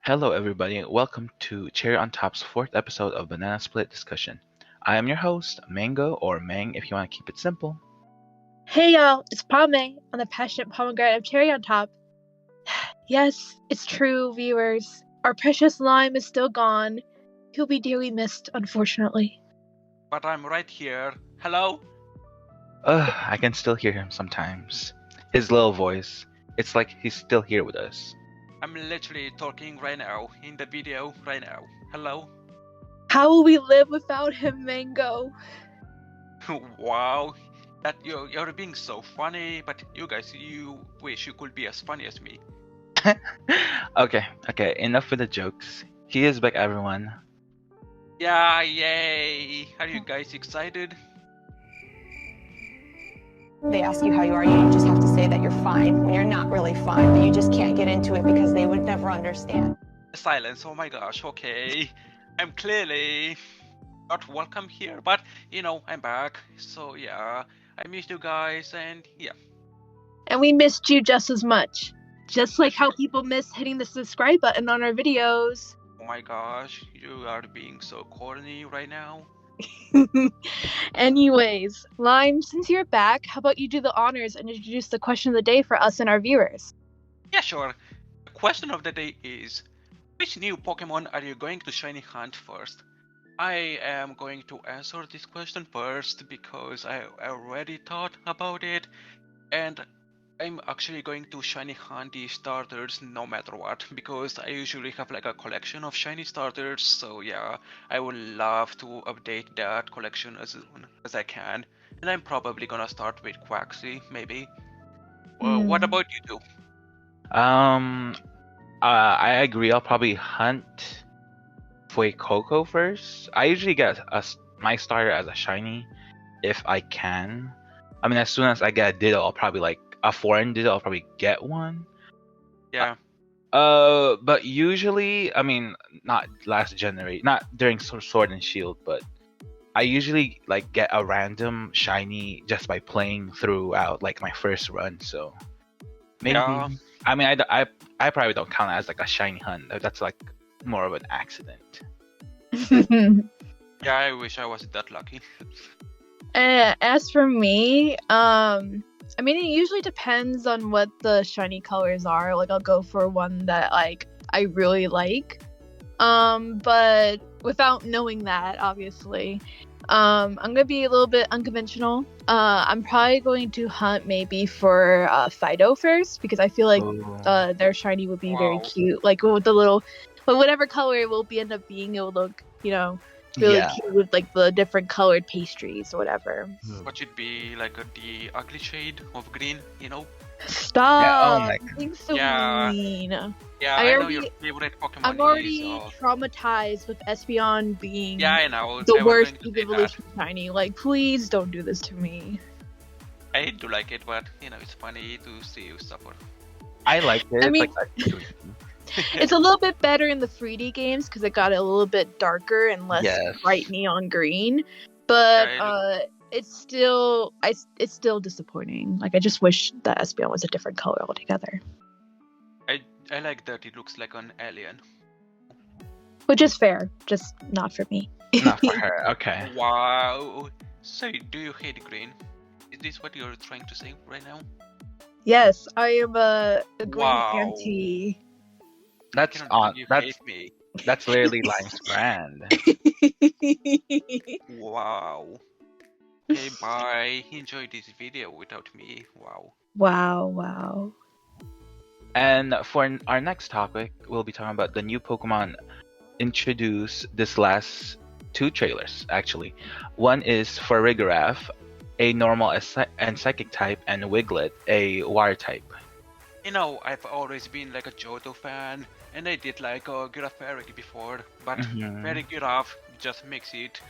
Hello, everybody. Welcome to Cherry on Top's fourth episode of Banana Split Discussion. I am your host, Mango, or Mang if you want to keep it simple. Hey y'all, it's Pomé on the passionate pomegranate of cherry on top. Yes, it's true, viewers. Our precious lime is still gone. He'll be dearly missed, unfortunately. But I'm right here. Hello? I can still hear him sometimes. His little voice. It's like he's still here with us. I'm literally talking right now, in the video right now. Hello? How will we live without him, Mango? Wow. That you're being so funny, but you guys, you wish you could be as funny as me. Okay, enough with the jokes. He is back, everyone. Yeah, yay! Are you guys excited? They ask you how you are, you just have to say that you're fine when you're not really fine, but you just can't get into it because they would never understand. Silence, oh my gosh, okay. I'm clearly not welcome here, but I'm back. So yeah, I missed you guys and yeah. And we missed you just as much. Just like how people miss hitting the subscribe button on our videos. Oh my gosh, you are being so corny right now. Anyways, Lime, since you're back, how about you do the honors and introduce the question of the day for us and our viewers? Yeah, sure. The question of the day is, which new Pokemon are you going to shiny hunt first? I am going to answer this question first because I already thought about it, and I'm actually going to shiny hunt the starters no matter what, because I usually have like a collection of shiny starters, so yeah, I would love to update that collection as soon as I can, and I'm probably gonna start with Quaxly, maybe. Well, what about you two? I agree. I'll probably hunt Fuecoco first. I usually get my starter as a shiny if I can. I mean, as soon as I get a Ditto, I'll probably like a foreign Ditto, I'll probably get one. Yeah. But usually, I mean, not during Sword and Shield, but I usually like get a random shiny just by playing throughout like my first run. So maybe. Yeah. I mean, I probably don't count it as like a shiny hunt. That's like more of an accident. Yeah, I wish I was that lucky. As for me, I mean, it usually depends on what the shiny colors are. Like, I'll go for one that like I really like. But without knowing that, obviously, I'm gonna be a little bit unconventional. I'm probably going to hunt maybe for Fido first because I feel like their shiny would be very cute. Like with the little, whatever color it will end up being, it will look, really cute with like the different colored pastries or whatever. What should be like the ugly shade of green, Stop! Yeah, oh my God. Being so Yeah. mean. Yeah, I know your favorite Pokemon I'm already traumatized with Espeon being Yeah, I know. the I was worst going to say evolution shiny. Like, please don't do this to me. I do like it, but it's funny to see you suffer. I like it. I mean, like it's a little bit better in the 3D games because it got a little bit darker and less Yes. bright neon green. But Yeah, it's still disappointing. Like, I just wish that Espeon was a different color altogether. I like that it looks like an alien. Which is fair, just not for me. Not for her. Okay. Wow. So, do you hate green? Is this what you're trying to say right now? Yes, I am a green Wow. anti. That's Can't on. believe you That's hate me. that's literally Lime's brand. Wow. Okay, bye. Enjoy this video without me. Wow. Wow. And for our next topic, we'll be talking about the new Pokemon introduced this last two trailers, actually. One is Farigiraf, a normal and psychic type, and Wiglet, a water type. I've always been like a Johto fan, and I did like Girafaric before, but Farigiraf just makes it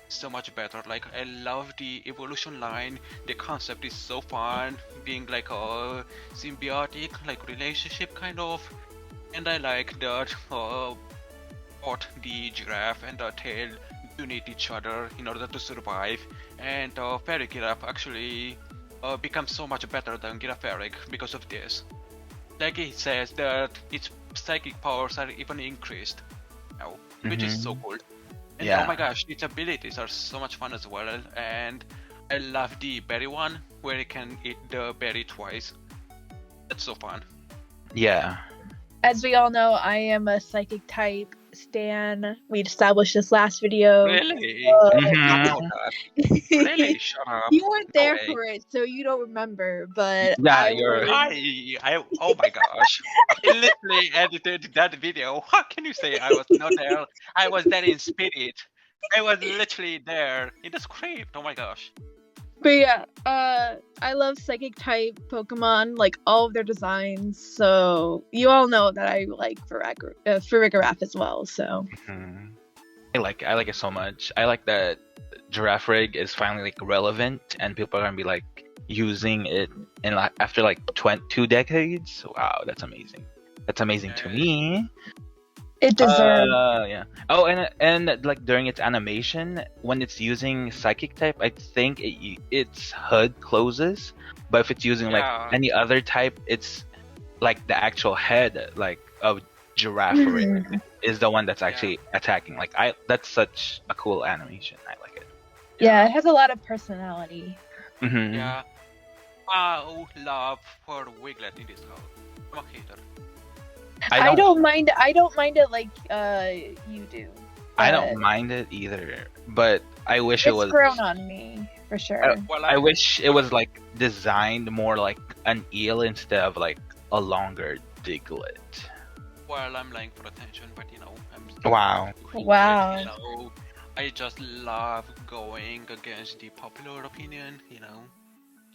so much better. Like, I love the evolution line, the concept is so fun, being like a symbiotic like relationship kind of, and I like that both the giraffe and the tail do need each other in order to survive, and Farigiraf actually becomes so much better than Girafaric because of this. Like, he says that it's psychic powers are even increased now, which is so cool. And Yeah. oh my gosh, its abilities are so much fun as well. And I love the berry one, where you can eat the berry twice. That's so fun. Yeah. As we all know, I am a psychic type stan. We established this last video. Really? Mhm. I know that. Really? Shut up. You weren't No there way. for it, so you don't remember. But Yeah, I you're was- Oh my gosh. I literally edited that video. How can you say I was not there? I was there in spirit. I was literally there in the script. Oh my gosh. But yeah, I love psychic type Pokemon, like all of their designs. So you all know that I like Farigiraf as well. So Mhm. I like it so much. I like that Giraffe Rig is finally like relevant, and people are gonna be like using it in like after like 2 decades. Wow, that's amazing. That's amazing to me. it deserves. Yeah. Oh, and like during its animation, when it's using Psychic type, I think its HUD closes. But if it's using like Yeah. any other type, it's like the actual head like of Giraffe Rig is the one that's actually attacking. Like that's such a cool animation. I like it. Yeah, it has a lot of personality. Mhm. Yeah. Wow, love for Wiglet in this house. I'm a hater. I don't mind it like you do. I but don't mind it either, but I wish it It's was. grown on me for sure. Well, I wish it was like designed more like an eel instead of like a longer Diglett. Well, I'm lying for attention, but you know, Wow. Wow. You know, I just love going against the popular opinion. You know.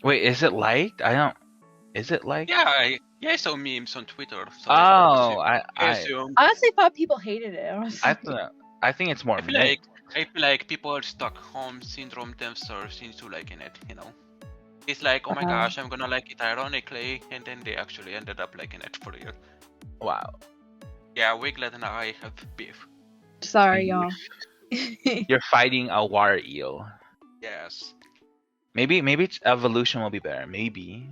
Wait, is it liked? I don't. Is it liked? Yeah, I saw memes on Twitter. So Oh, I I assume. I honestly thought people hated it. Honestly. I think it's more I feel like people are Stockholm syndrome themselves into liking it. You know. It's like, oh my Uh-huh. gosh, I'm gonna like it ironically, and then they actually ended up liking it for real. Wow. Yeah, Wiglet and I have beef. Sorry, y'all. You're fighting a war eel. Yes. Maybe its evolution will be better. Maybe.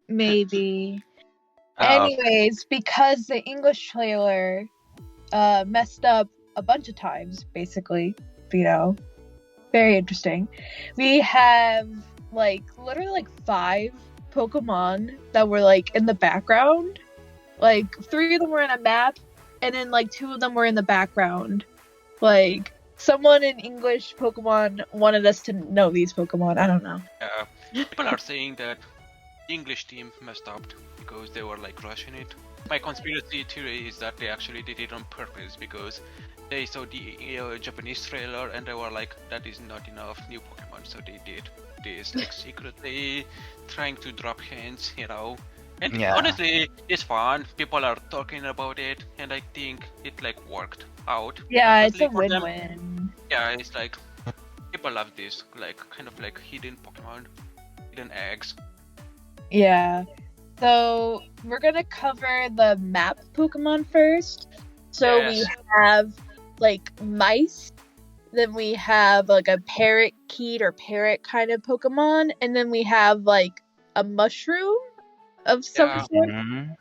Maybe. Oh, Anyways, because the English trailer messed up a bunch of times, basically, you know, very interesting. We have like literally like 5 Pokemon that were like in the background. Like 3 of them were in a map, and then like 2 of them were in the background. Like someone in English Pokemon wanted us to know these Pokemon. I don't know. People are saying that the English team messed up because they were like rushing it. My conspiracy theory is that they actually did it on purpose because they saw the Japanese trailer and they were like, that is not enough new Pokemon, so they did this like secretly trying to drop hints, you know. And Yeah. honestly, it's fun. People are talking about it, and I think it like worked out. Yeah, it's a Honestly, for them. win-win. Yeah, it's like people love this, like kind of like hidden Pokemon, hidden eggs. Yeah. So we're gonna cover the map Pokemon first. So Yes. we have like mice, then we have like a parakeet or parrot kind of Pokemon, and then we have like a mushroom of some Yeah. sort Mhm.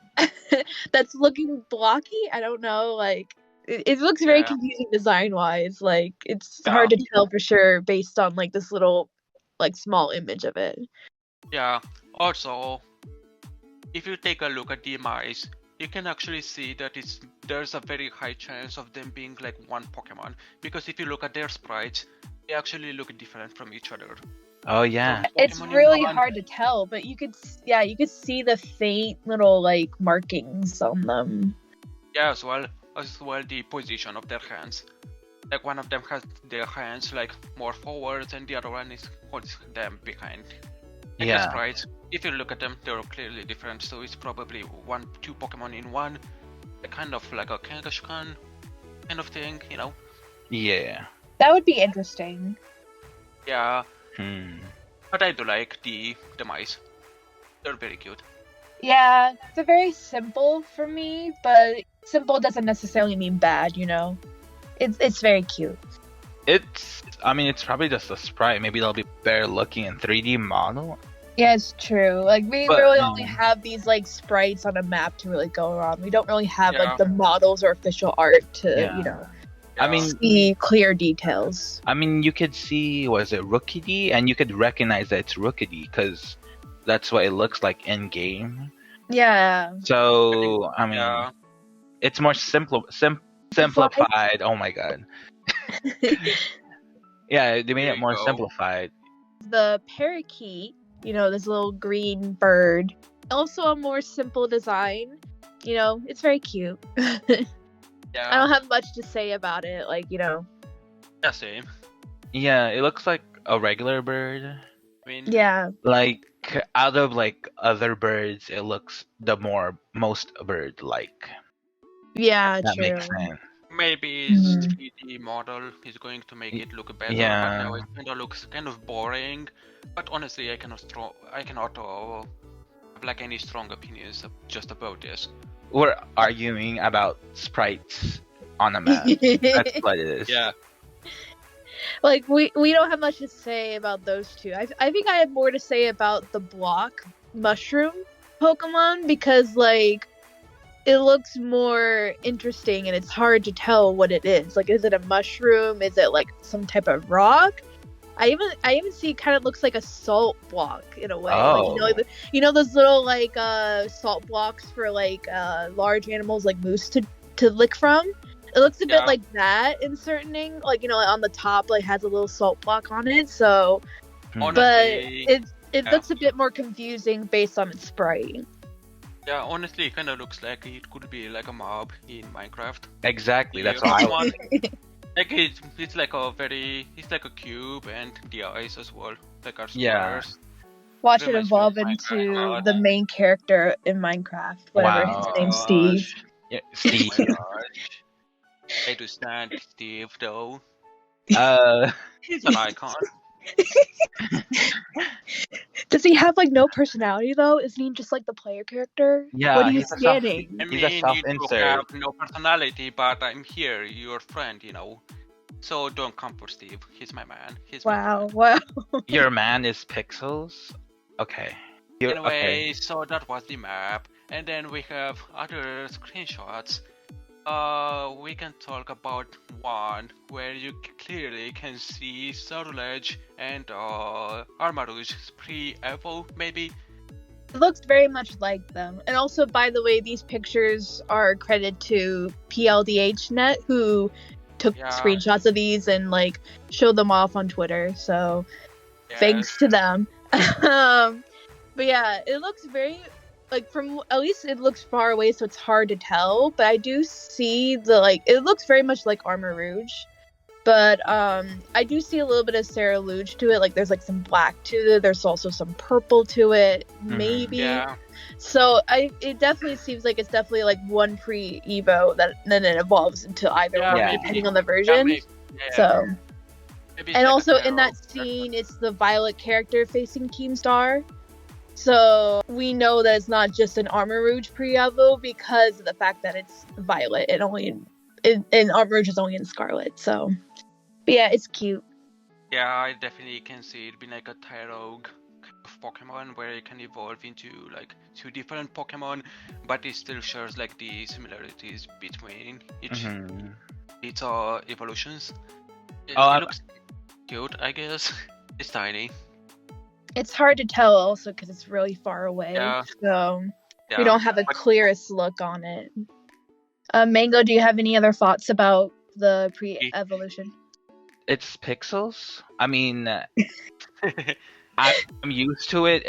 that's looking blocky. I don't know, like it looks very Yeah. confusing design wise. Like it's Yeah. hard to tell for sure based on like this little like small image of it. Yeah. Also, if you take a look at the mice, you can actually see that there's a very high chance of them being like one Pokemon, because if you look at their sprites, they actually look different from each other. Oh yeah. It's Pokemon in really one- hard to tell, but you could see the faint little like markings on them. Yeah, as well the position of their hands. Like one of them has their hands like more forwards, and the other one holds them behind. And the Yeah. sprites, if you look at them, they're clearly different. So it's probably 2 Pokemon in one, kind of like a Kangaskhan kind of thing, you know? Yeah. That would be interesting. Yeah, Hmm. but I do like the mice. They're very cute. Yeah, they're very simple for me, but simple doesn't necessarily mean bad, you know. It's very cute. It's probably just a sprite. Maybe they'll be better looking in 3D model. Yeah, it's true. Like we But, really only have these like sprites on a map to really go around. We don't really have Yeah. like the models or official art to, Yeah. you know, I mean, see clear details. you could see, was it Rookidee? And you could recognize that it's Rookidee because that's what it looks like in game. Yeah. So, Yeah. it's more simplified. Oh my god. Yeah, they made There it you more go. simplified. The parakeet, you know, this little green bird, also a more simple design. You know, it's very cute. I Yeah. don't have much to say about it. Like, you know, Yeah, same. Yeah, it looks like a regular bird. I mean, yeah. Like out of like other birds, it looks the most bird-like. Yeah, That true. makes sense. maybe its Mhm. 3D model is going to make it look better, but Yeah. now it kind of looks kind of boring. But honestly, I cannot have like any strong opinions just about this. We're arguing about sprites on a map. That's what it is. Yeah. Like we don't have much to say about those two. I think I have more to say about the block mushroom Pokemon because like it looks more interesting and it's hard to tell what it is. Like, is it a mushroom? Is it like some type of rock? I even see it kind of looks like a salt block in a way. Like Oh. you know those little like salt blocks for like large animals like moose to lick from. It looks a bit Yeah. like that in certain like you know on the top like has a little salt block on it. So, but Honestly, it yeah. looks a bit more confusing based on its sprite. yeah, honestly, it kind of looks like it could be like a mob in Minecraft. Exactly. That's Yeah, what I one- was. Like it's like a cube and the eyes as well, like our Yeah. squares. Watch it Reminds me evolve of into Minecraft. the main character in Minecraft, whatever his Wow. name's Steve. Yeah, Oh Steve. my gosh. I do stand Steve though. He's an icon. Does he have like no personality though? Isn't he just like the player character? Yeah, What are you he's a scanning? I He's a mean, you self-insert. do have no personality, but I'm here, your friend, you know. So don't come for Steve. He's my man. He's my Wow, friend. wow. Your man is Pixels. Okay. Anyway, Okay. so that was the map, and then we have other screenshots. We can talk about one where you clearly can see Surledge and Armarouge's pre-evo, maybe. It looks very much like them. And also, by the way, these pictures are credited to PLDHnet, who took Yeah. screenshots of these and like showed them off on Twitter. So Yes. thanks to them. But yeah, it looks very like from at least it looks far away, so it's hard to tell. But I do see the like it looks very much like Armor Rouge. But I do see a little bit of Sarah Luge to it. Like there's like some black to it. There's also some purple to it, maybe. Yeah. So it definitely seems like it's definitely like one pre-Evo that then it evolves into either Yeah, one maybe. depending on the Yeah, version. maybe, yeah. So Maybe it's and like a also in that tarot. scene, it's the Violet character facing Keemstar. So we know that it's not just an Armor Rouge pre-Evo because of the fact that it's Violet and only and Armor Rouge is only in Scarlet. So, but yeah, it's cute. Yeah, I definitely can see it being like a Tyrogue kind of Pokemon where it can evolve into like two different Pokemon, but it still shares like the similarities between Mhm. its evolutions. It Oh, looks cute, I guess. It's tiny. It's hard to tell also because it's really far away. Yeah. So Yeah. we don't have the But- clearest look on it. Mango, do you have any other thoughts about the pre-evolution? It's Pixels. I mean, I'm used to it.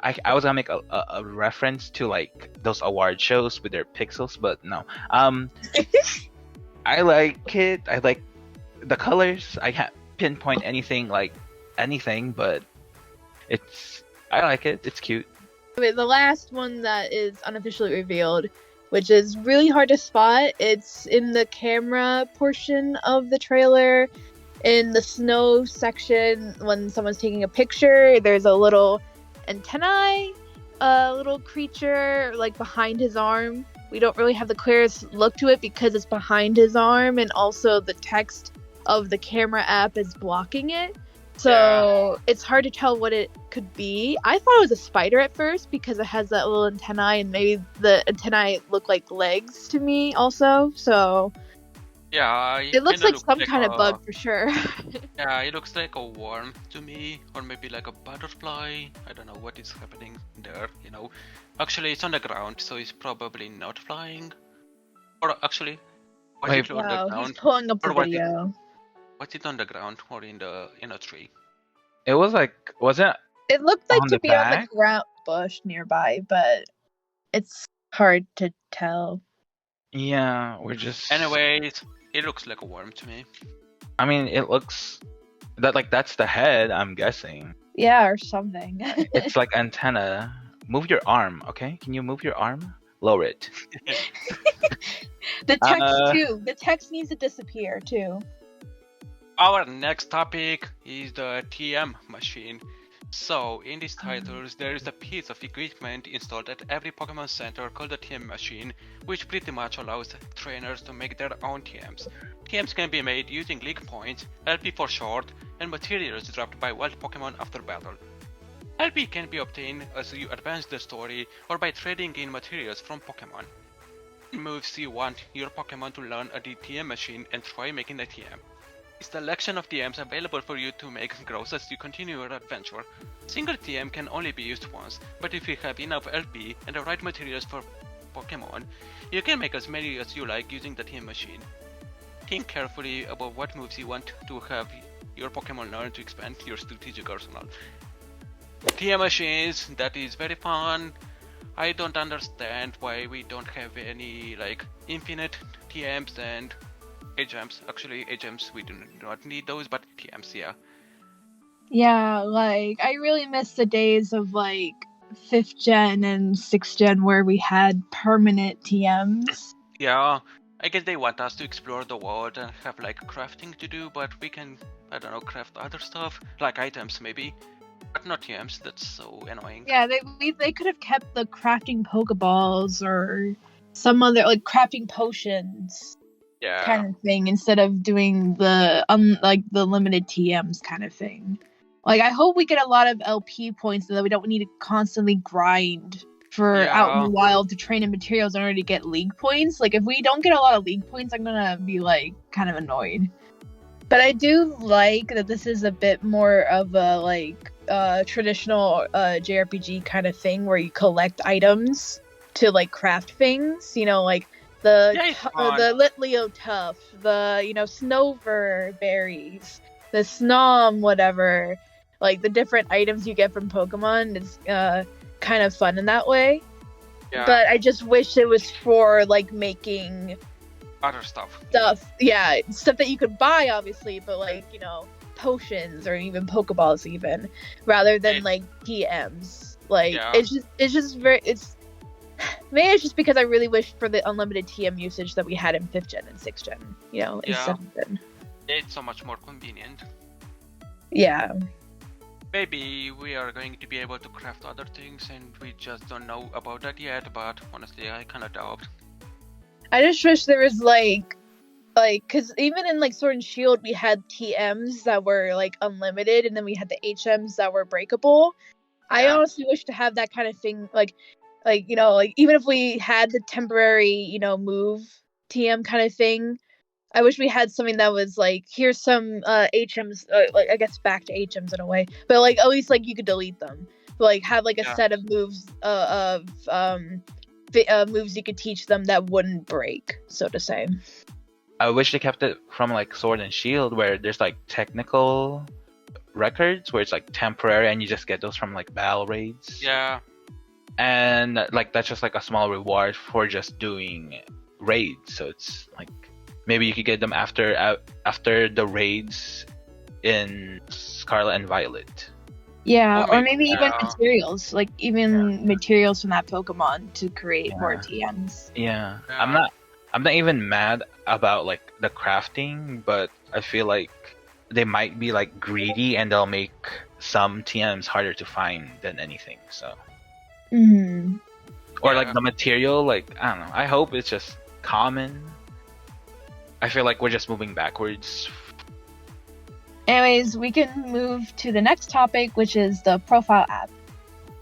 I was gonna make a reference to like those award shows with their pixels, but no. I like it. I like the colors. I can't pinpoint anything, but I like it. It's cute. Okay, the last one that is unofficially revealed, which is really hard to spot. It's in the camera portion of the trailer. In the snow section, when someone's taking a picture, there's a little antennae, a little creature like behind his arm. We don't really have the clearest look to it because it's behind his arm, and also the text of the camera app is blocking it. So it's hard to tell what it could be. I thought it was a spider at first because it has that little antennae, and maybe the antennae look like legs to me also. So Yeah, it looks kinda like some kind of bug for sure. Yeah, it looks like a worm to me, or maybe like a butterfly. I don't know what is happening there, you know. Actually, it's on the ground, so it's probably not flying. Or actually, was Wait. it on the Wow, he's ground? pulling up the Or was it, video. was it on the ground or in a tree? It was like, wasn't It looked like on to the be on the back? ground bush nearby, but it's hard to tell. Yeah, we're just. Anyways, it looks like a worm to me. I mean, it looks that's the head. I'm guessing Yeah, or something. it's like antenna. Move your arm, okay? Can you move your arm? Lower it. The text Uh, too. The text needs to disappear too. Our next topic is the TM machine. So, in these titles, there is a piece of equipment installed at every Pokemon Center called the TM machine, which pretty much allows trainers to make their own TMs. TMs can be made using League Points, LP for short, and materials dropped by wild Pokemon after battle. LP can be obtained as you advance the story or by trading in materials from Pokemon. Moves you want your Pokemon to learn a TM machine and try making the TM. The selection of TMs available for you to make grows as you continue your adventure. Single TM can only be used once, but if you have enough LP and the right materials for Pokemon, you can make as many as you like using the TM machine. Think carefully about what moves you want to have your Pokemon learn to expand your strategic arsenal. TM machines, that is very fun. I don't understand why we don't have any like infinite TMs and HMs. Actually, HMs we do not need those, but TMs, yeah. Yeah, like I really miss the days of like 5th gen and 6th gen where we had permanent TMs. Yeah, I guess they want us to explore the world and have like crafting to do, but we can, I don't know, craft other stuff, like items maybe, but not TMs. That's so annoying. Yeah, they could have kept the crafting Pokeballs or some other like crafting potions. Yeah. Kind of thing instead of doing the like the limited TMs kind of thing. Like I hope we get a lot of LP points so that we don't need to constantly grind for out in the wild to train in materials in order to get league points. Like if we don't get a lot of league points, I'm gonna be like kind of annoyed. But I do like that this is a bit more of a like traditional JRPG kind of thing where you collect items to like craft things, you know, like the Litleo Tuff, the Snover berries, the Snom whatever, like the different items you get from Pokemon is kind of fun in that way. Yeah. But I just wish it was for like making other stuff. Yeah, stuff that you could buy obviously, but like potions or even Pokeballs even, rather than like TMs. Like it's just very maybe it's just because I really wish for the unlimited TM usage that we had in 5th gen and 6th gen, in 7th gen. It's so much more convenient. Yeah. Maybe we are going to be able to craft other things and we just don't know about that yet, but honestly, I kinda doubt. I just wish there was like, cause even in like Sword and Shield, we had TMs that were like unlimited and then we had the HMs that were breakable. Yeah. I honestly wish to have that kind of thing, like even if we had the temporary, move TM kind of thing, I wish we had something that was like, here's some HMs, like I guess back to HMs in a way, but like at least like you could delete them, but, like have like a set of moves moves you could teach them that wouldn't break, so to say. I wish they kept it from like Sword and Shield where there's like technical records where it's like temporary and you just get those from like battle raids. Yeah. And like that's just like a small reward for just doing raids. So it's like maybe you could get them after the raids in Scarlet and Violet. Yeah, or maybe even materials, like even materials from that Pokemon to create more TMs. Yeah. I'm not even mad about like the crafting, but I feel like they might be like greedy and they'll make some TMs harder to find than anything. So. Mm-hmm. Or like the material, like I don't know. I hope it's just common. I feel like we're just moving backwards. Anyways, we can move to the next topic, which is the profile app.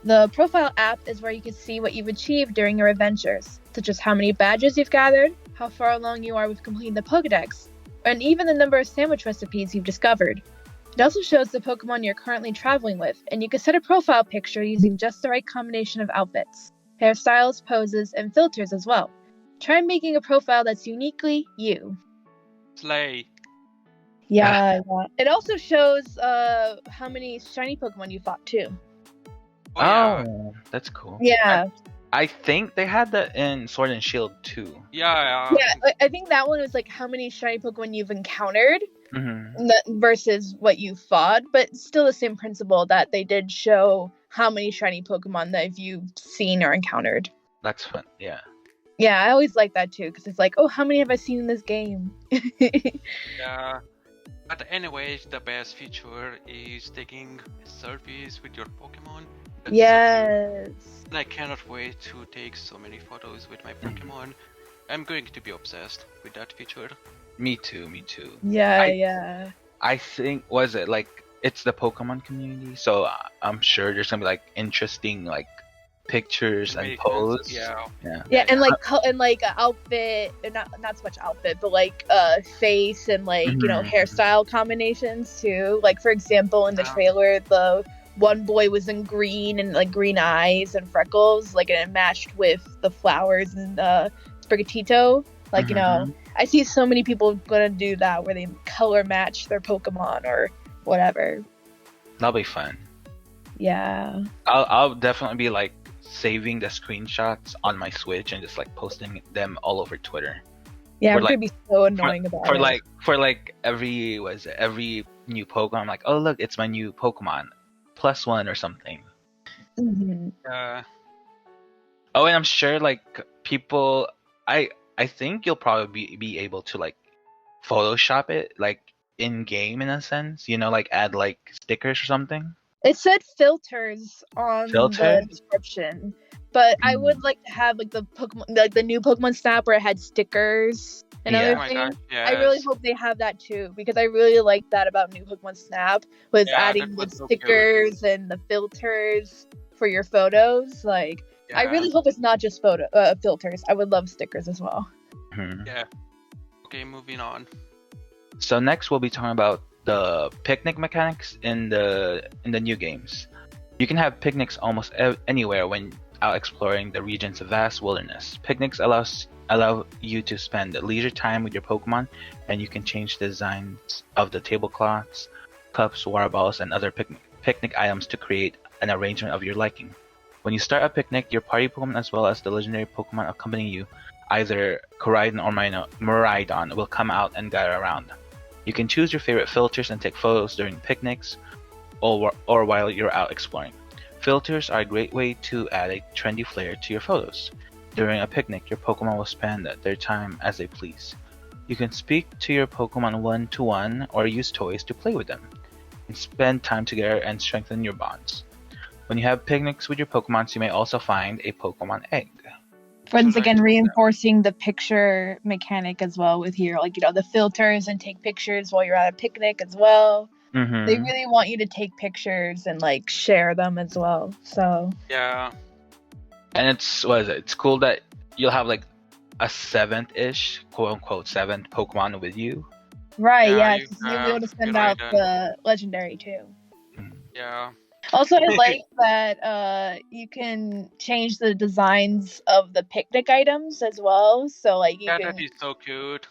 The profile app is where you can see what you've achieved during your adventures, such as how many badges you've gathered, how far along you are with completing the Pokédex, and even the number of sandwich recipes you've discovered. It also shows the Pokemon you're currently traveling with, and you can set a profile picture using just the right combination of outfits, hairstyles, poses, and filters as well. Try making a profile that's uniquely you. Slay. Yeah. It also shows how many shiny Pokemon you fought too. Oh, yeah. Oh, that's cool. Yeah. I think they had that in Sword and Shield too. Yeah. Yeah, I think that one was like how many shiny Pokemon you've encountered versus what you fought, but still the same principle that they did show how many shiny Pokemon that you've seen or encountered. That's fun. Yeah. Yeah, I always like that too, because it's like, oh, how many have I seen in this game? Yeah. But anyways, the best feature is taking selfies with your Pokemon. That's so Yes. cute. And I cannot wait to take so many photos with my Pokemon. I'm going to be obsessed with that feature. Me too. Yeah. I think was it like it's the Pokemon community, so I'm sure there's gonna be like interesting like pictures and Amazing. poses. Yeah. Yeah, and like outfit, not so much outfit, but like face and like hairstyle combinations too. Like for example, in the Yeah. trailer, the one boy was in green and like green eyes and freckles, like and it matched with the flowers and Sprigatito. Like I see so many people gonna do that where they color match their Pokemon or whatever. That'll be fun. Yeah. I'll definitely be like saving the screenshots on my Switch and just like posting them all over Twitter. Yeah, For, I'm gonna be so annoying about it. For every new Pokemon, I'm like, oh look, it's my new Pokemon, +1 or something. Mhm. Oh, and I'm sure like people, I think you'll probably be able to like Photoshop it like in game in a sense, like add like stickers or something. It said filters on the Filters? description, but I would like to have like the Pokemon, like the new Pokemon Snap where it had stickers and Yeah. other Oh my things. god, yes. I really hope they have that too, because I really like that about new Pokemon Snap, was Yeah, adding that the was so cute. stickers and the filters for your photos. Like, I Yeah. really hope it's not just filters. I would love stickers as well. Mhm. Yeah. Okay, moving on. So next we'll be talking about the picnic mechanics in the new games. You can have picnics almost anywhere when out exploring the region's vast wilderness. Picnics allow you to spend leisure time with your Pokemon, and you can change the designs of the tablecloths, cups, water bottles, and other picnic items to create an arrangement of your liking. When you start a picnic, your party Pokemon as well as the legendary Pokemon accompanying you, either Koraidon or Miraidon, will come out and gather around. You can choose your favorite filters and take photos during picnics or while you're out exploring. Filters are a great way to add a trendy flair to your photos. During a picnic, your Pokemon will spend their time as they please. You can speak to your Pokemon one-to-one or use toys to play with them, and spend time together and strengthen your bonds. When you have picnics with your Pokemon, you may also find a Pokemon egg. Once So, again, like, reinforcing the picture mechanic as well with here, like the filters and take pictures while you're at a picnic as well. Mm-hmm. They really want you to take pictures and like share them as well. So Yeah. And it's cool that you'll have like a seventh-ish, quote-unquote, seventh Pokemon with you. right, Yeah, yeah, you 'cause you'll be able to have send out Miraidon. the legendary too. Yeah. Also, I like that you can change the designs of the picnic items as well. So like you Yeah, can, that is so cute.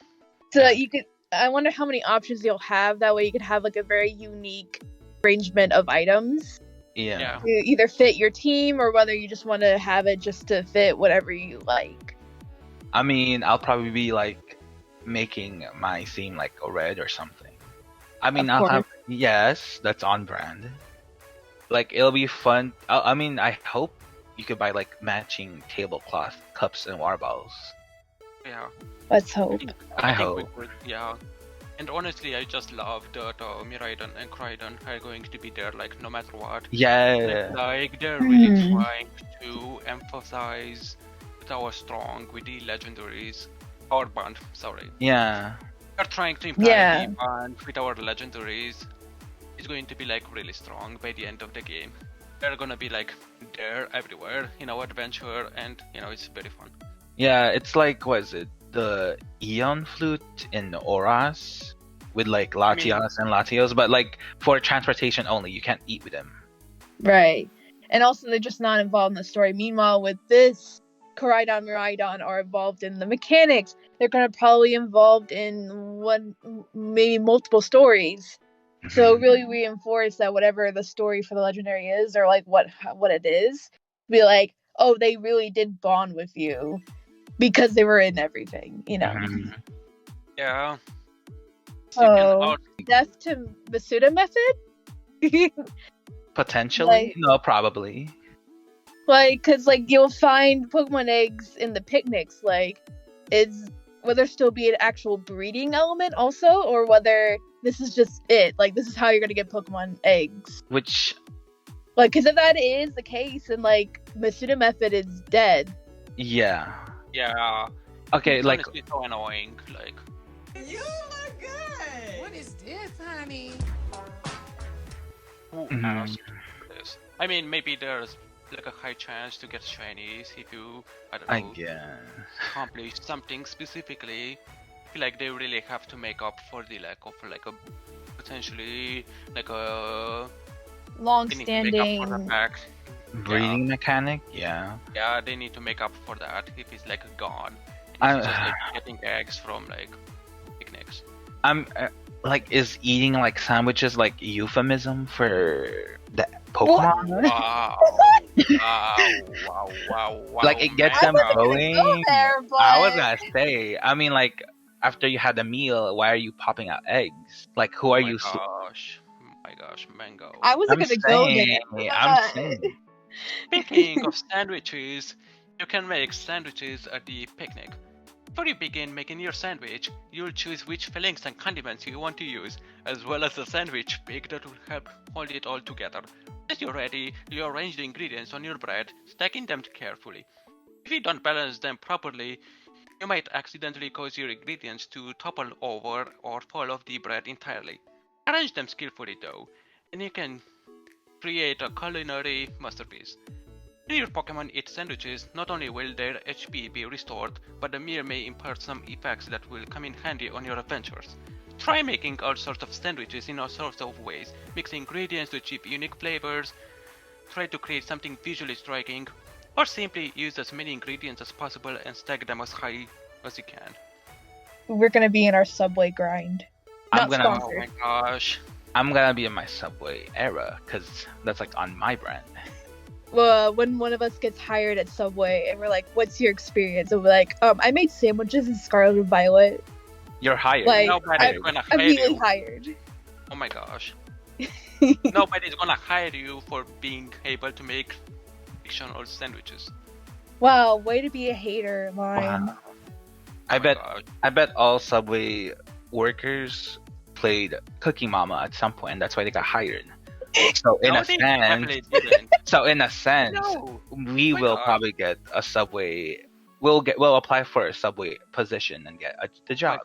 you could. I wonder how many options you'll have. That way, you could have like a very unique arrangement of items Yeah. to either fit your team or whether you just want to have it just to fit whatever you like. I mean, I'll probably be like making my theme like a red or something. I mean, Of I'll course. have, yes, that's on brand. Like it'll be fun. I mean, I hope you could buy like matching tablecloth, cups, and water bottles. Yeah. Let's hope. I think we hope. could, yeah. And honestly, I just love that Miraidon and Koraidon are going to be there, like, no matter what. Yeah. Like, they're really Hmm. trying to emphasize that our strong with the legendaries. Our bond, sorry. Yeah. They're trying to imply Yeah. the bond with our legendaries. is going to be like really strong by the end of the game. They're gonna be like there everywhere in our adventure, and it's very fun. Yeah, it's like, what is it? The Eon flute in Oras with like Latias and Latios, but like for transportation only. You can't eat with them. Right. And also, they're just not involved in the story. Meanwhile, with this, Koraidon and Miraidon are involved in the mechanics. They're going to probably involved in maybe multiple stories. So really reinforce that whatever the story for the legendary is, or like what it is, be like, oh, they really did bond with you because they were in everything, Yeah. Oh, death to Masuda method? Potentially? No, probably. Like, because like you'll find Pokemon eggs in the picnics. Like, will there still be an actual breeding element also, or whether this is just it? Like, this is how you're gonna get Pokemon eggs. Which, like, because if that is the case, and like Masuda method is dead. Yeah. Yeah. Okay, it's like honestly so annoying. Like, you look good. What is this, honey? Who asked this? I mean, maybe there's like a high chance to get shinies if you, I don't know, accomplish something specifically. I feel like they really have to make up for the lack of like a potentially like a long-standing breeding mechanic. Yeah, they need to make up for that if it's like gone. It's just like getting eggs from like picnics. Like, is eating like sandwiches like euphemism for the Pokemon? Wow. Like, it gets them going. I was gonna say, I mean, like, after you had a meal, why are you popping out eggs? Like, who are you? My gosh, Mango. I wasn't gonna go there. I'm saying. Speaking of sandwiches, you can make sandwiches at the picnic. Before you begin making your sandwich, you'll choose which fillings and condiments you want to use, as well as a sandwich pick that will help hold it all together. As you're ready, you arrange the ingredients on your bread, stacking them carefully. If you don't balance them properly, you might accidentally cause your ingredients to topple over or fall off the bread entirely. Arrange them skillfully though, and you can create a culinary masterpiece. When your Pokemon eat sandwiches, not only will their HP be restored, but the meal may impart some effects that will come in handy on your adventures. Try making all sorts of sandwiches in all sorts of ways, mix ingredients to achieve unique flavors, try to create something visually striking, or simply use as many ingredients as possible and stack them as high as you can. We're gonna be in our Subway grind. Oh my gosh. I'm gonna be in my Subway era, because that's like on my brand. Well, when one of us gets hired at Subway and we're like, what's your experience? And we're like, I made sandwiches in Scarlet and Violet. You're hired. Like, Nobody's gonna hire really you. hired. Oh my gosh. Nobody's gonna hire you for being able to make fictional sandwiches. Wow, way to be a hater, Lion. Wow. I bet all Subway workers played Cookie Mama at some point, and that's why they got hired. So in a sense, we will probably get a Subway. We'll apply for a Subway position and get the job.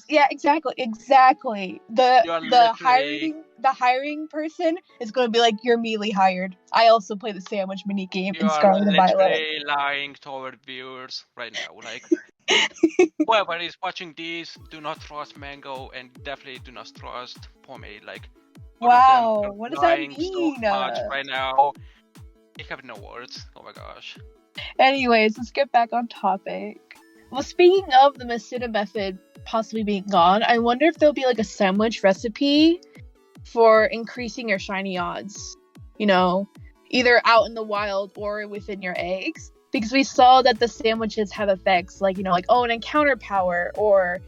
Yeah, exactly. The hiring person is going to be like, you're immediately hired. I also play the sandwich mini game in Scarlet and Violet. You are lying to our viewers right now. Like, whoever is watching this, do not trust Mango and definitely do not trust Pomé. Like, wow, what does that mean? So much right now. I have no words. Oh my gosh. Anyways, let's get back on topic. Well, speaking of the Masuda method possibly being gone, I wonder if there'll be like a sandwich recipe for increasing your shiny odds. Either out in the wild or within your eggs. Because we saw that the sandwiches have effects like, an encounter power or,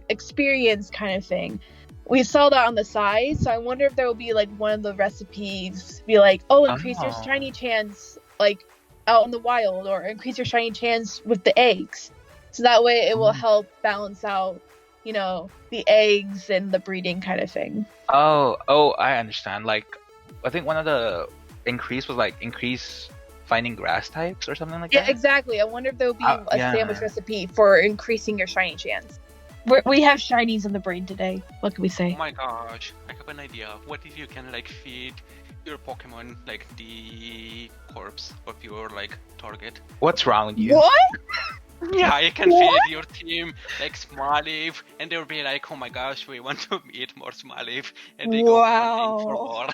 experience kind of thing. We saw that on the side, so I wonder if there will be like one of the recipes be like, increase your shiny chance like out in the wild, or increase your shiny chance with the eggs. So that way it will help balance out, the eggs and the breeding kind of thing. Oh, I understand. Like, I think one of the increase was like increase finding grass types or something like that. Yeah, exactly. I wonder if there will be a sandwich recipe for increasing your shiny chance. We have shinies in the brain today. What can we say? Oh my gosh, I have an idea. What if you can like feed your Pokemon like the corpse of your like target? What's wrong with you? What? Yeah, you can feed your team like Smoliv, and they'll be like, "Oh my gosh, we want to eat more Smoliv," and they go hunting for more.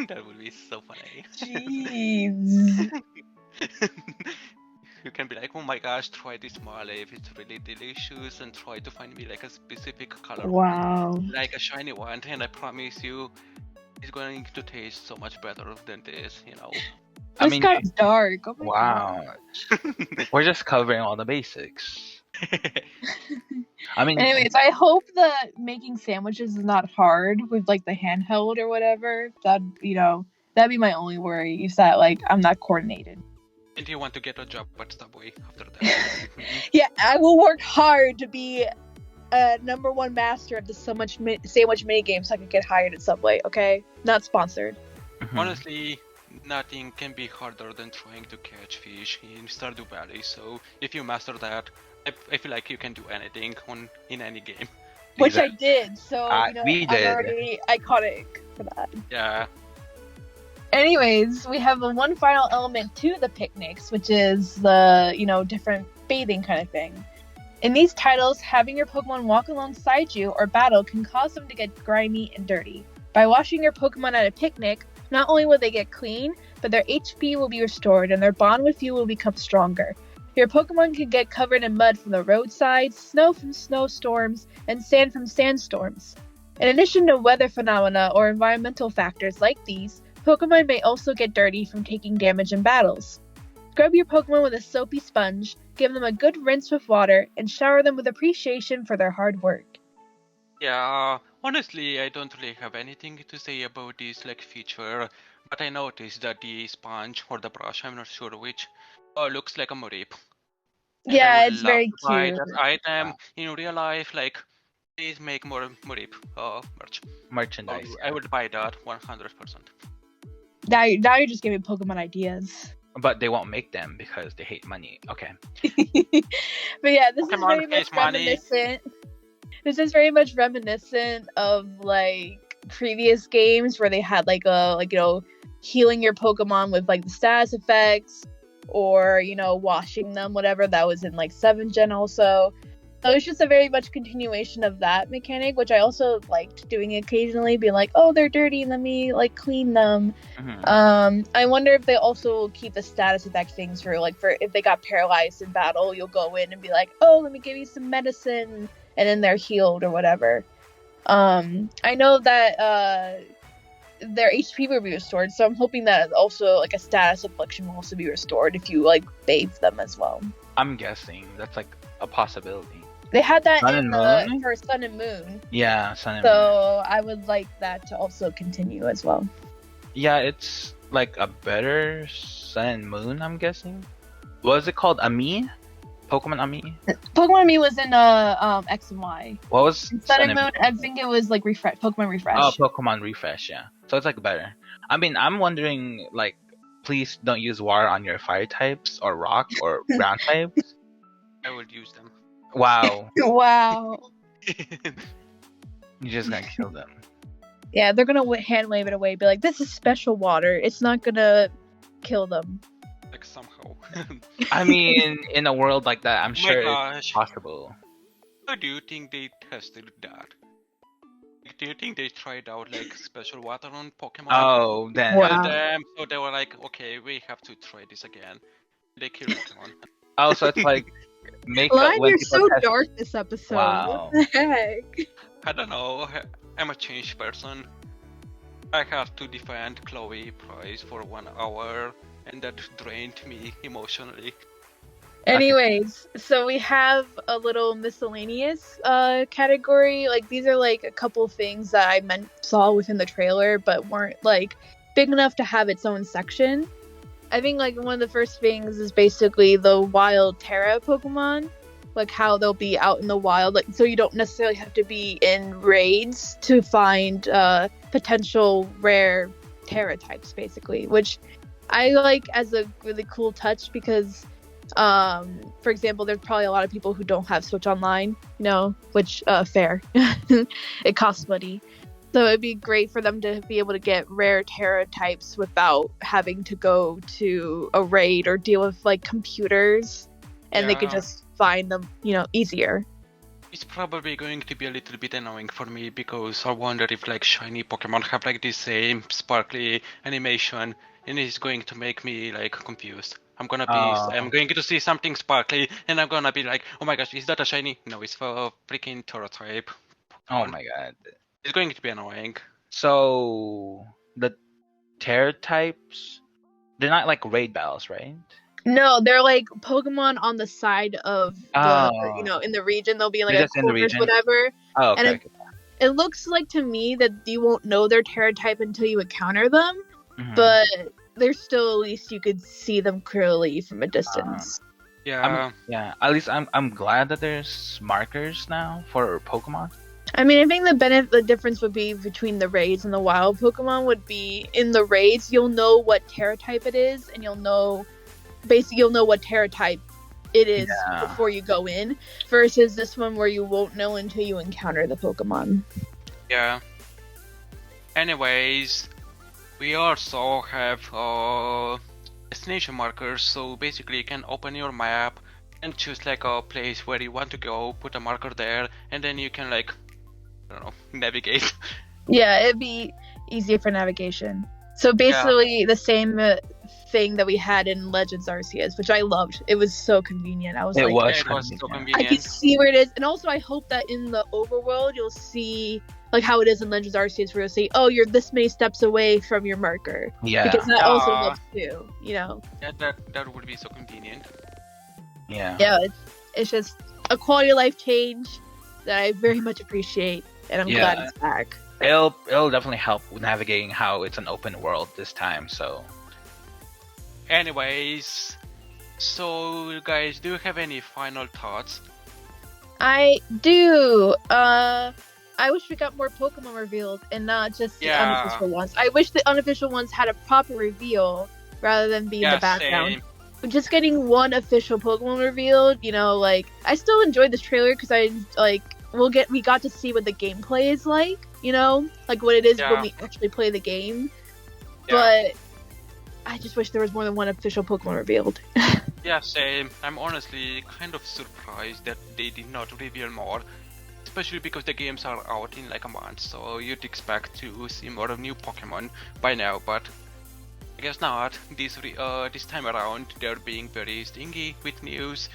That would be so funny. Jeez. You can be like, "Oh my gosh, try this Smoliv, it's really delicious, and try to find me like a specific color, Wow. like a shiny one, and I promise you, it's going to taste so much better than this, you know." This got dark. Oh my wow. We're just covering all the basics. I mean, Anyways, I hope that making sandwiches is not hard with like the handheld or whatever. That'd be my only worry, is that like I'm not coordinated. And you want to get a job at Subway after that. Yeah, I will work hard to be a #1 master of the sandwich minigame so I can get hired at Subway, okay? Not sponsored. Honestly, nothing can be harder than trying to catch fish in Stardew Valley, so if you master that, I feel like you can do anything in any game. Which I did, so we I'm did. already iconic for that. Yeah. Anyways, we have one final element to the picnics, which is the, different bathing kind of thing. In these titles, having your Pokemon walk alongside you or battle can cause them to get grimy and dirty. By washing your Pokemon at a picnic, not only will they get clean, but their HP will be restored and their bond with you will become stronger. Your Pokemon can get covered in mud from the roadside, snow from snowstorms, and sand from sandstorms. In addition to weather phenomena or environmental factors like these, Pokemon may also get dirty from taking damage in battles. Scrub your Pokemon with a soapy sponge, give them a good rinse with water, and shower them with appreciation for their hard work. Yeah, honestly, I don't really have anything to say about this feature, but I noticed that the sponge or the brush, I'm not sure which, looks like a Morip. Yeah, it's very cute. Buy that item in real life, please make more Morip merchandise. I would buy that 100%. Now you're just giving Pokemon ideas. But they won't make them because they hate money. Okay. But yeah, this Pokemon is very much reminiscent. This is very much reminiscent of previous games where they had healing your Pokemon with the status effects, or washing them, whatever. That was in 7th gen also. So it's just a very much continuation of that mechanic, which I also liked doing occasionally, being like, oh, they're dirty, let me clean them. I wonder if they also will keep the status effect things for if they got paralyzed in battle, you'll go in and be like, oh, let me give you some medicine, and then they're healed or whatever. I know that their HP will be restored, so I'm hoping that also a status affliction will also be restored if you bathe them as well. I'm guessing that's a possibility. They had that Sun and Moon? for Sun and Moon. Yeah, Sun and Moon. So I would like that to also continue as well. Yeah, it's a better Sun and Moon, I'm guessing. What was it called? Ami? Pokemon Ami? Pokemon Ami was in X and Y. What was Sun and Moon? I think it was Pokemon Refresh. Oh, Pokemon Refresh, yeah. So it's better. I mean, I'm wondering please don't use water on your fire types or rock or ground types. I would use them. Wow. Wow. You're just gonna kill them. Yeah, they're gonna hand wave it away, be like, this is special water. It's not gonna kill them. Somehow. I mean, in a world like that, I'm sure it's possible. How do you think they tested that? Do you think they tried out special water on Pokemon? Oh, then. Wow. So they were like, okay, we have to try this again. They killed Pokemon. Oh, so it's make Line, when you're people so test- dark this episode. Wow. What the heck? I don't know. I'm a changed person. I had to defend Chloe Price for 1 hour, and that drained me emotionally. Anyways, so we have a little miscellaneous category. These are a couple things that I saw within the trailer, but weren't big enough to have its own section. I think one of the first things is basically the wild Terra Pokemon, how they'll be out in the wild, so you don't necessarily have to be in raids to find potential rare Terra types, basically, which I like as a really cool touch, because For example, there's probably a lot of people who don't have Switch Online, which fair. It costs money. So it'd be great for them to be able to get rare Terra types without having to go to a raid or deal with like computers, and they could just find them, easier. It's probably going to be a little bit annoying for me because I wonder if like shiny Pokemon have like the same sparkly animation, and it's going to make me like confused. I'm going to see something sparkly, and I'm gonna be like, oh my gosh, is that a shiny? No, it's for a freaking Terra type. Oh my god. It's going to be annoying. So the Terra types, they're not like raid battles, right? No, they're like Pokemon on the side of the, in the region. They'll be in like They're a just in the corners, region? whatever. Oh, okay. And it looks like to me that you won't know their Terra type until you encounter them, but they're still, at least you could see them clearly from a distance. Yeah. At least I'm glad that there's markers now for Pokemon. I mean, I think the difference would be between the raids and the wild Pokemon would be in the raids, you'll know what Terra type it is, and you'll know what Terra type it is before you go in, versus this one where you won't know until you encounter the Pokemon. Yeah. Anyways, we also have destination markers, so basically you can open your map and choose like a place where you want to go, put a marker there, and then you can like, I don't know, navigate. Yeah, it'd be easier for navigation. So basically the same thing that we had in Legends Arceus, which I loved. It was so convenient. It was so convenient. I could see where it is, and also I hope that in the overworld you'll see like how it is in Legends Arceus, where you'll see, oh, you're this many steps away from your marker. Yeah. Because that also looks too, Yeah, that would be so convenient. Yeah. Yeah, it's just a quality of life change that I very much appreciate, and I'm glad it's back. It'll definitely help with navigating how it's an open world this time. So, anyways, so guys, do you have any final thoughts? I do. I wish we got more Pokemon revealed and not just the unofficial ones. I wish the unofficial ones had a proper reveal rather than be in the background. Same. Just getting one official Pokemon revealed, I still enjoyed this trailer because we got to see what the gameplay is like, like what it is when we actually play the game. But I just wish there was more than one official Pokemon revealed. Yeah, same. I'm honestly kind of surprised that they did not reveal more, especially because the games are out in like a month, so you'd expect to see more of new Pokemon by now, but I guess not. This time around, they're being very stingy with news,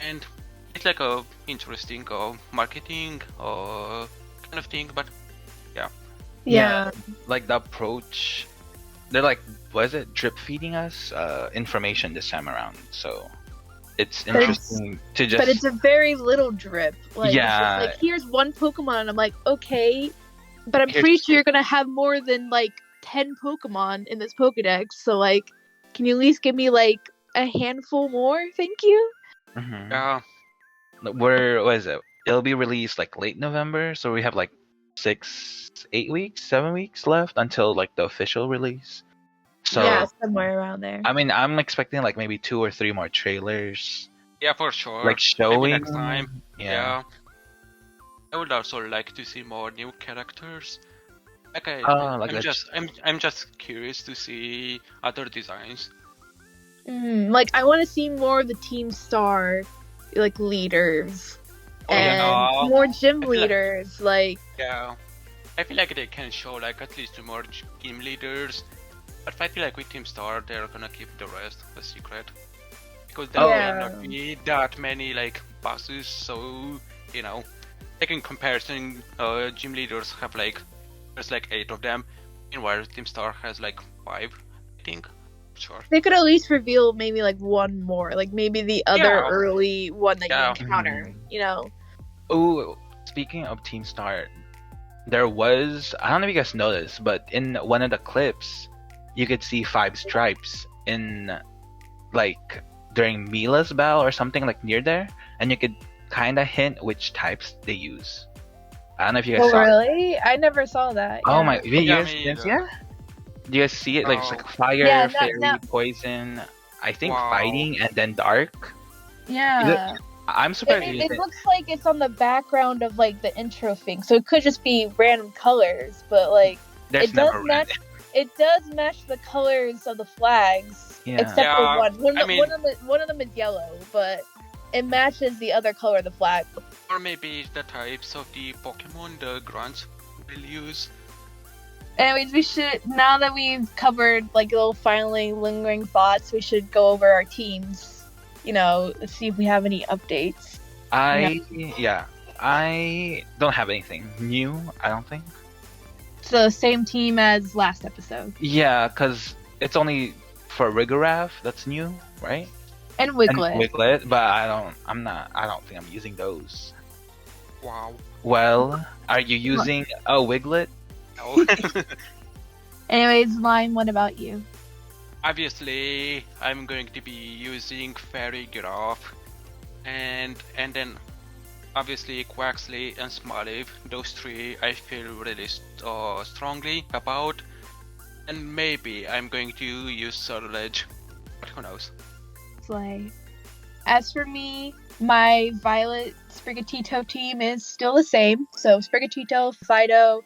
and it's like a interesting marketing kind of thing. But yeah, like the approach, they're like, what is it, drip feeding us information this time around. So it's interesting to just. But it's a very little drip. Like, yeah. It's just like, here's one Pokemon, and I'm like, okay, but I'm pretty sure you're gonna have more than like 10 Pokemon in this Pokedex, so like, can you at least give me like a handful more? Thank you. Mm-hmm. Yeah. What is it? It'll be released like late November, so we have like 7 weeks left until like the official release. So yeah, somewhere around there. I mean, I'm expecting like maybe 2 or 3 more trailers. Yeah, for sure. Like showing maybe next time. Yeah. I would also like to see more new characters. I'm just curious to see other designs. Like I want to see more of the Team Star, like leaders, and more gym leaders. I feel like they can show like at least more gym leaders, but I feel like with Team Star they're gonna keep the rest a secret because there will not be that many like bosses. So like in comparison, gym leaders have like. There's like 8 of them, meanwhile Team Star has like 5, I think. Sure. They could at least reveal maybe like one more, like maybe the other early one that you encounter, Oh, speaking of Team Star, there was, I don't know if you guys know this, but in one of the clips, you could see 5 stripes in like during Mila's battle or something like near there, and you could kind of hint which types they use. I don't know if you guys saw really? I never saw that. Oh my! Do you guys see it? Like it's like fire, fairy, poison. I think Wow. fighting and then dark. Yeah. I'm I surprised. mean, it looks like it's on the background of like the intro thing, so it could just be random colors, but like There's it does never match. It does match the colors of the flags, Yeah. except for Yeah, one. I mean- One of them is yellow, but it matches the other color of the flag. Or maybe the types of the Pokemon the grunts will use. Anyways, we should, now that we've covered like little finally lingering thoughts, we should go over our teams. You know, see if we have any updates. I don't have anything new. I don't think. So same team as last episode. Yeah, because it's only Farigiraf that's new, right? And Wiglet. And Wiglet, but I don't think I'm using those. Wow. Well, are you using a Wiglet? No. Anyways, Lime, what about you? Obviously, I'm going to be using Farigiraf, and then obviously Quaxley and Smoliv. Those three I feel really strongly about, and maybe I'm going to use Surledge, but who knows? Slay. As for me, my Violet Sprigatito team is still the same. So Sprigatito, Fido,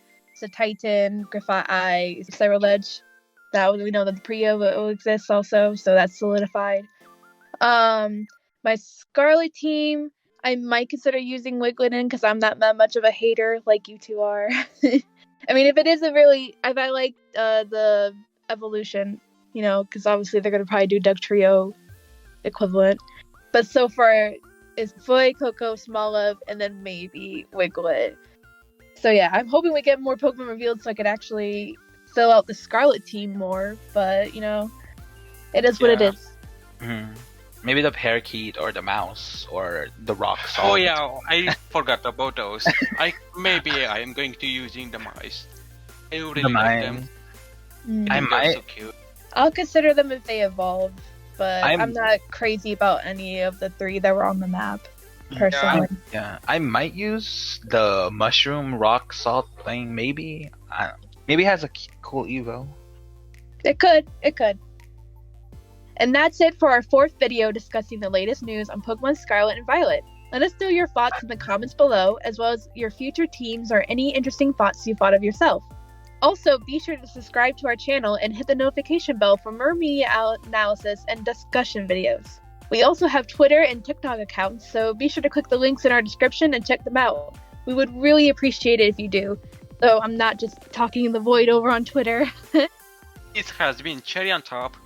Titan, Grafai, Cyberledge. That we know that the Prio will exist also, so that's solidified. My Scarlet team, I might consider using Wiglet in because I'm not that much of a hater like you two are. I mean, if I like the evolution, you know, because obviously they're gonna probably do Dugtrio equivalent. But so far, it's Foy, Coco, Smoliv, and then maybe Wiglet. So yeah, I'm hoping we get more Pokemon revealed so I could actually fill out the Scarlet team more, but you know, it is what it Yeah. is. Mhm. Maybe the parakeet or the mouse or the rock salt. Oh yeah, I forgot about those. I am going to using the mice. I really The like them. Mm. I They're might- so cute. I'll consider them if they evolve, but I'm- I'm not crazy about any of the three that were on the map, personally. Yeah, I might use the mushroom rock salt thing. Maybe. Maybe it has a cool evo. It could. And that's it for our fourth video discussing the latest news on Pokemon Scarlet and Violet. Let us know your thoughts in the comments below, as well as your future teams or any interesting thoughts you thought of yourself. Also, be sure to subscribe to our channel and hit the notification bell for more media analysis and discussion videos. We also have Twitter and TikTok accounts, so be sure to click the links in our description and check them out. We would really appreciate it if you do, though I'm not just talking in the void over on Twitter. It has been Cherry on Top.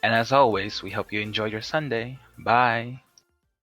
And as always, we hope you enjoyed your Sunday. Bye.